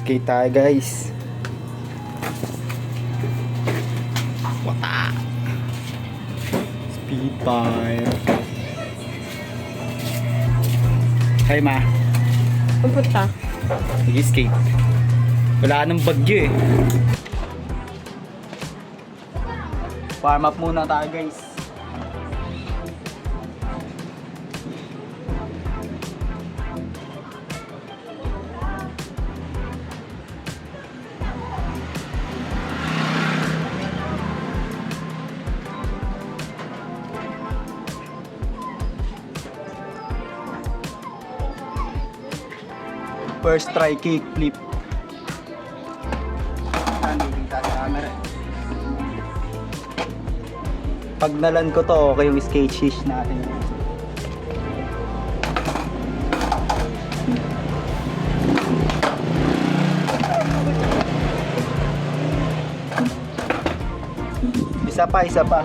Skate tayo guys. Wata. Speed fire. Hi ma. Pupunta. Sige skate. Wala nang bagyo eh. Warm up muna tayo guys. First try kick flip. Pag nalan ko to, okay yung skate shish natin. Isa pa, isa pa.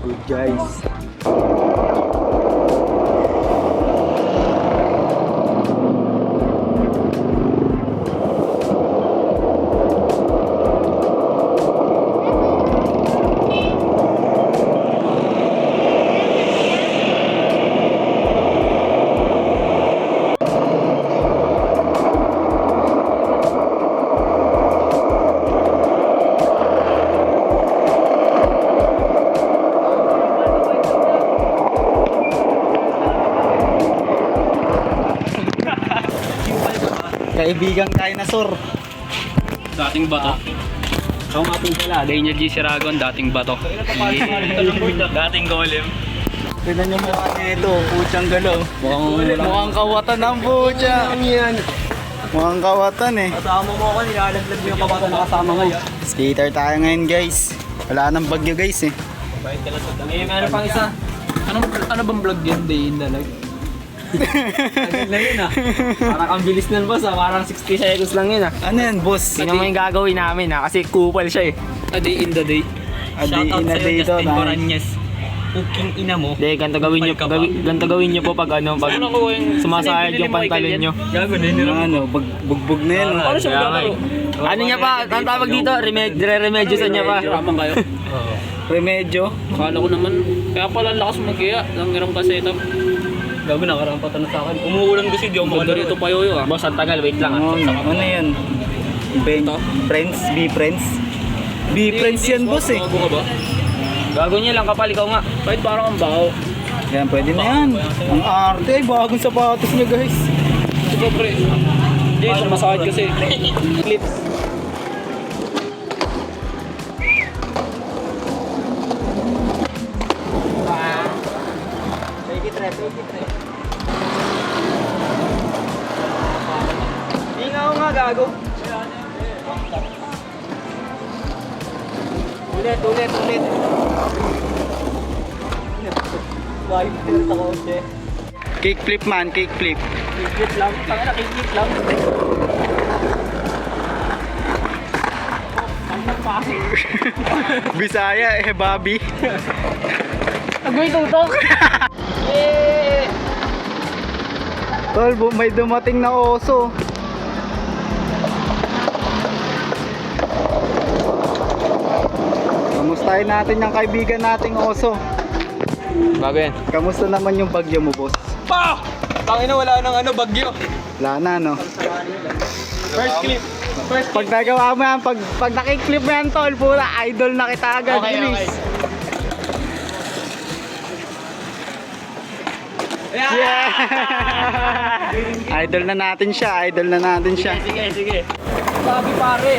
Good guys. Kaibigang dinosaur. Dating bato. Ako nga po pala, Daniel G. Siragon, dating bato. Dating golem. Tignan nyo mukha nito, putyang galaw. Mukhang kawatan ang putya. Mukhang kawatan eh. Kasama mo ako, nilalaglag yung kabata na kasama ngayon. Skater tayo ngayon guys. Wala nang bagyo guys eh. Meron pang isa. Ano bang vlog yun? Day in the life. Agad lang yun ah. Parang ang bilis nun boss ah. Parang 60 seconds lang yun ah. Ano yan boss? Tingnan mo yung gagawin namin ah. Kasi kupal siya eh. A day in the day. A day in a day to na. Puking ina mo. Hindi, ganito gawin nyo, ganito gawin nyo po pag ano, pag sumasayad yung pantalon nyo. Gago na yun. Ano, bugbog na yan. Paano siya magkakaro? Ano niya pa, ang tawag dito, remedyo sa niya pa. Ramang kayo. Remedyo. Akala ko naman, kaya pala lakas mag-iya. Lang hirang ka setup. Gago na, karampatan na sa akin. Umuulan kasi, di ako makalaro. Ito pa yoyo ah. Boss, ang tagal, wait lang ah. Ano yan? Friends? Be friends? Be friends yan boss eh. Gago ka ba? Gago niya lang kapal, ikaw nga. Kahit parang ang baho. Yan, pwede na yan. Ang arte ay bagong sapatos niya guys. Ito pre. Hindi, sumasakit kasi. Clips. Ingaw nga gago. Ulit. Kickflip man, kickflip. Kickflip lang. Tangina, kickflip lang. Bisaya eh, Bobby. Agoy tutok. Tol, may dumating na oso. Kamustahin natin yung kaibigan nating oso. Bago yan. Kamusta naman yung bagyo mo, boss? Pa! Tangina, wala nang ano, bagyo. Wala na, no? First clip. Pag nagawa mo yan, pag nakiklip mo yan, tol, pura idol na kita agad. Okay. Yeah! Idol na natin siya, Sige. Sabi pare.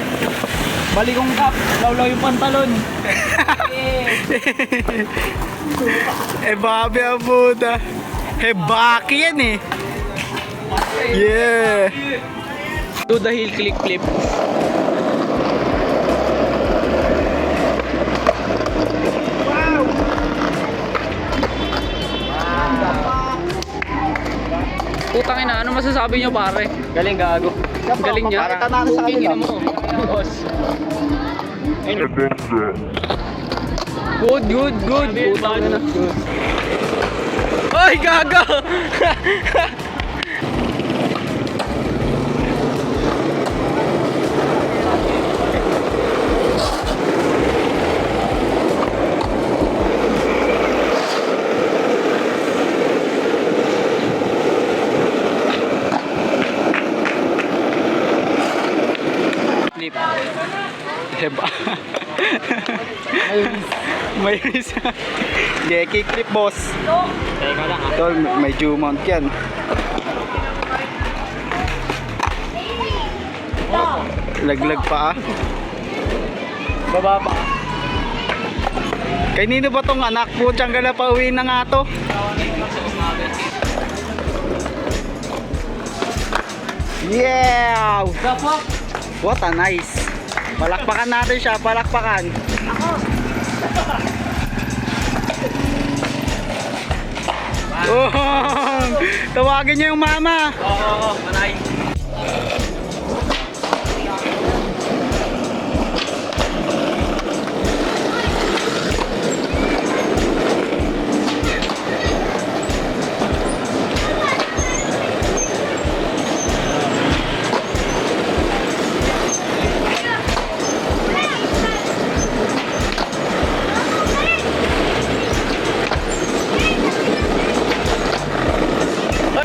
Balikong kap, lawlaw yung pantalon. Eh, Bobby ang Buddha. Eh, Baki yan eh. Yeah! Do the heel click flip. Putang ina, ano masasabi nyo pare? Galing gago. Galing niya. Pakita natin sa kanila. Boss. Good. Putang ina. Ay, gaga! Flip. Heba. May risk. Hindi, kick-clip boss. Teka lang ah. Tol, may due mount yan. Laglag pa ah. Baba pa. Kay nino ba tong anak? Putsang gala pa uwi na nga to. Yeah! What a nice. Palakpakan natin siya, palakpakan. Oh, tawagin niyo yung mama. Oo, manay.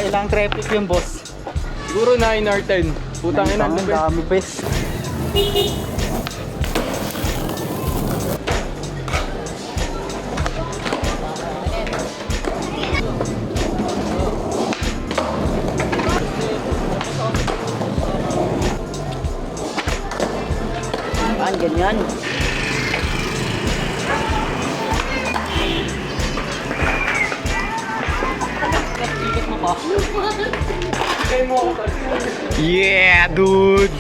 Ilang traffic yung boss? Siguro 9 or 10. Putang ina, Ang dami bes. Ganyan. Yeah, dude.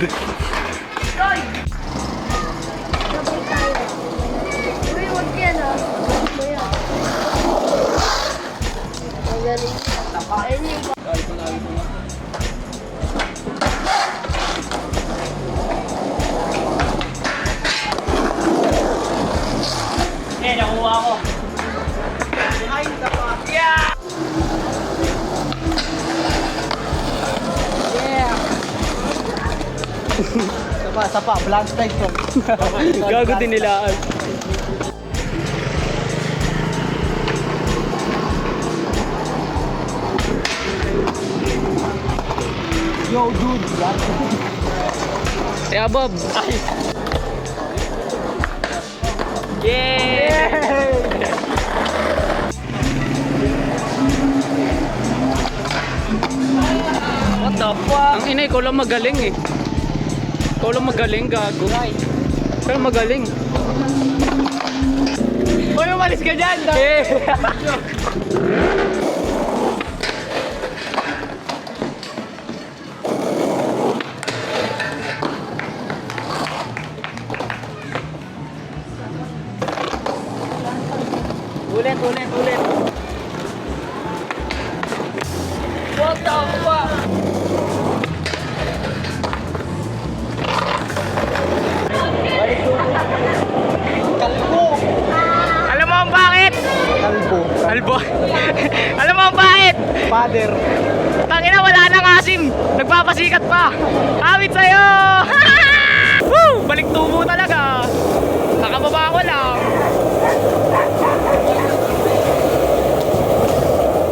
Nakuha ko. Sapa, blank strike to. Gago din nilaan. Yo, dude. Yeah, Bob. Yeah! What the fuck? Ang ina, ikaw lang magaling eh. Ikaw lang magaling, gago. Ikaw lang magaling. Hoy, umalis ka dyan! Eh! Ulit. What the fuck? Alam mo ang bakit? Kalbo. Alam mo ang bakit? Father. Tangina, wala nang asim. Nagpapasikat pa. Kawit sa'yo! Woo! Balik tubo talaga. Nakababa ko lang.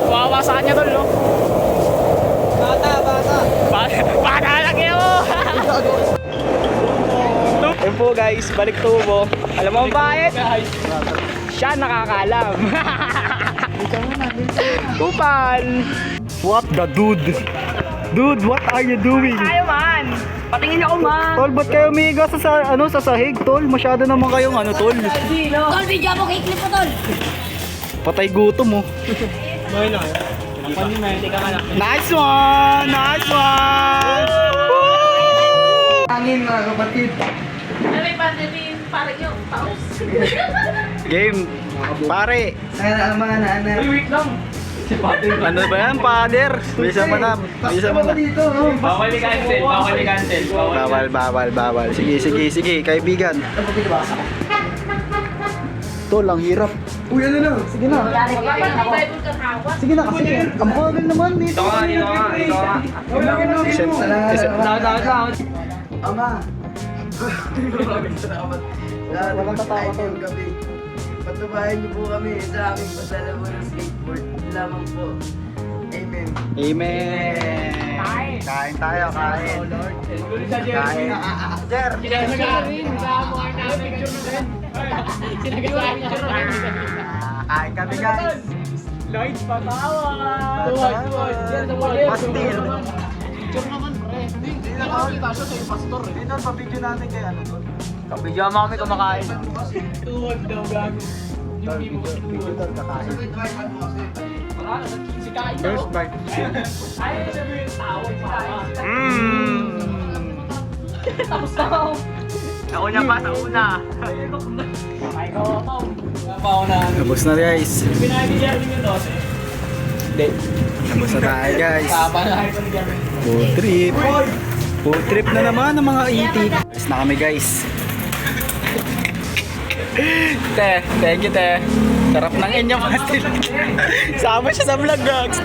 Wawa sa kanya tol, no? Bata lang yun mo! Ayun po guys, balik tubo. Alam mo ang bakit? Siya nakakalam. Kupal! What the dude? Dude, what are you doing? Tayo man! Patingin ako man! Tol, ba't kayo umiga sa sahig, tol? Masyado naman kayong tol. Tol, video mo kay clip mo, tol. Patay gutom mo. Nice one! Nice one! Angin mga kapatid. Ano may pandemig? Parang yung pause. Game. Pare. Wait lang! Ano ba yan, father? Bisa mo na. Bisa mo na. Bawal ni cancel, bawal ni cancel. Bawal. Sige, kaibigan. Tol, ang hirap. Uy, ano lang? Sige na. Bible ka hawak. Sige na kasi. Ang bagal naman dito. Ito nga. Ama! Salamat. Walang tatawa, tol. Gabi. Patubayan niyo po kami sa aming pasalabo ng skateboard. Lamang po. Amen. Amen. Kain tayo, kain. Kain. Sir. Kain kami, guys. Lloyd, patawa! Pastil. Hindi na kami tasyo sa pastor. Dito, pa-video natin kay ano to. Kapidyo mo kami kumakain. Tuwag daw gago. Yung di mo Video to, kakain. si Kain. First bite. Ay, sabi yung tawag si Kain. Tapos na ako. Ako niya pa sa una. Ay, ko. Pauna. Tapos na, guys. Pinahin ni Jeremy yung 12. Hindi. Tapos na tayo, guys. Kapanahin ko ni Jeremy. Food trip. Food trip na naman ng mga itik. Tapos na kami, guys. Te, thank you, te. Sarap ng inyong pastil. Sama siya sa vlog, guys.